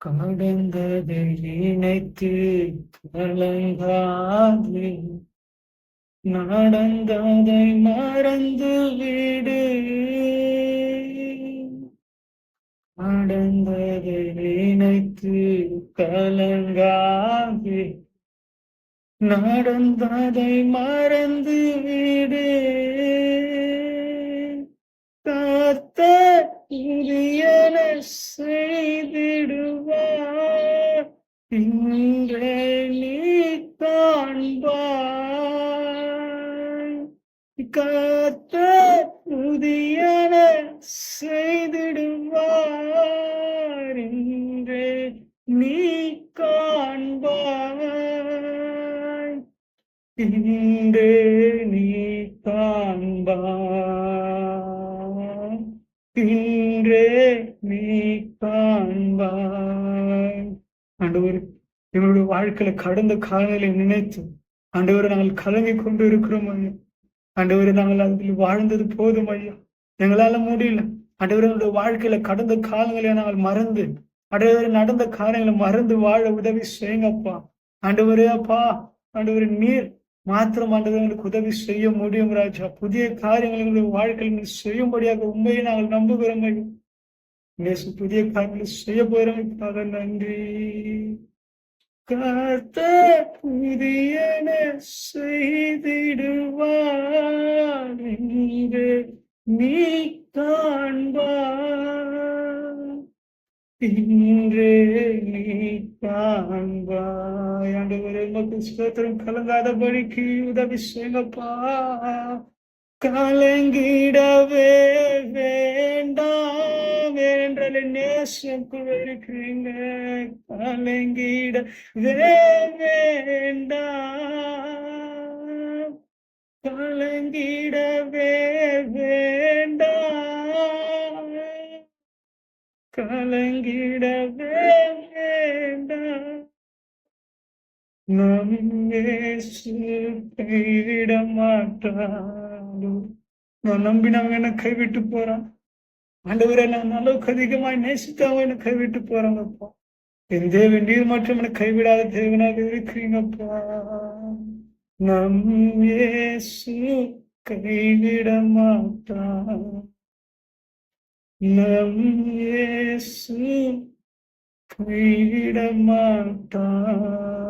கடந்ததை நினைத்து கலங்காதே, நடந்ததை மறந்து விடு. நடந்ததை நினைத்து கலங்காதே, நடந்ததை மறந்து விடு. கர்த்தர் புதியன செய்திடுவார், இன்றே நீ காண்பாய். கர்த்தர் புதியன செய்திடுவார், இன்றே நீ காண்பாய். இன்றே நீ காண்பாய், இன்றே நீ காண்பாய். ஆண்டவர், எங்களுடைய வாழ்க்கையில கடந்த காலங்களை நினைத்து ஆண்டவரை நாங்கள் கலங்கி கொண்டு இருக்கிறோம் ஐயா. ஆண்டவரை நாங்கள் அதில் வாழ்ந்தது போதும் ஐயா, எங்களால முடியல. ஆண்டவரை எங்களுடைய வாழ்க்கையில கடந்த காலங்களை நாங்கள் மறந்து, ஆண்டவரை நடந்த காரியங்களை மறந்து வாழ உதவி செய்யுங்கப்பா. ஆண்டவரே அப்பா, ஆண்டவரை நீர் மாத்திரம் ஆண்டவர்களுக்கு உதவி செய்ய முடியும் ராஜா. புதிய காரியங்கள் எங்களுடைய வாழ்க்கையில் செய்யும்படியாக உண்மையை நாங்கள் நம்புகிறோம் ஐயா. புதிய காரியங்களை செய்ய போறோம். நன்றி. கர்த்தர் புதியன செய்திடுவார், இன்று நீ காண்பாய், இன்றே நீ காண்பாய். ஆண்டவரே, உமக்கு ஸ்தோத்திரம். கலங்காதபடிக்கு உதவி செய்யுங்கப்பா. கலங்கிடவே வேண்டாம் என்றால் நேசக்குள் இருக்கிறீங்க. கலங்கிடவே வேண்டாம், கலங்கிடவே வேண்டாம், கலங்கிடவே வேண்டாம். நம் இயேசு கைவிட மாட்டார். நான் நம்பினவங்க என்ன கைவிட்டு போறான். ஆண்டவரை நான் அளவுக்கு அதிகமாய் நேசித்தவங்க என்ன கைவிட்டு போறாங்கப்பா. என் தேவன் நீர் மட்டும் என்ன கைவிடாத தேவனாக இருக்கிறீங்கப்பா. நம் இயேசு கைவிட மாட்டான், நம் இயேசு கைவிட மாட்டான்.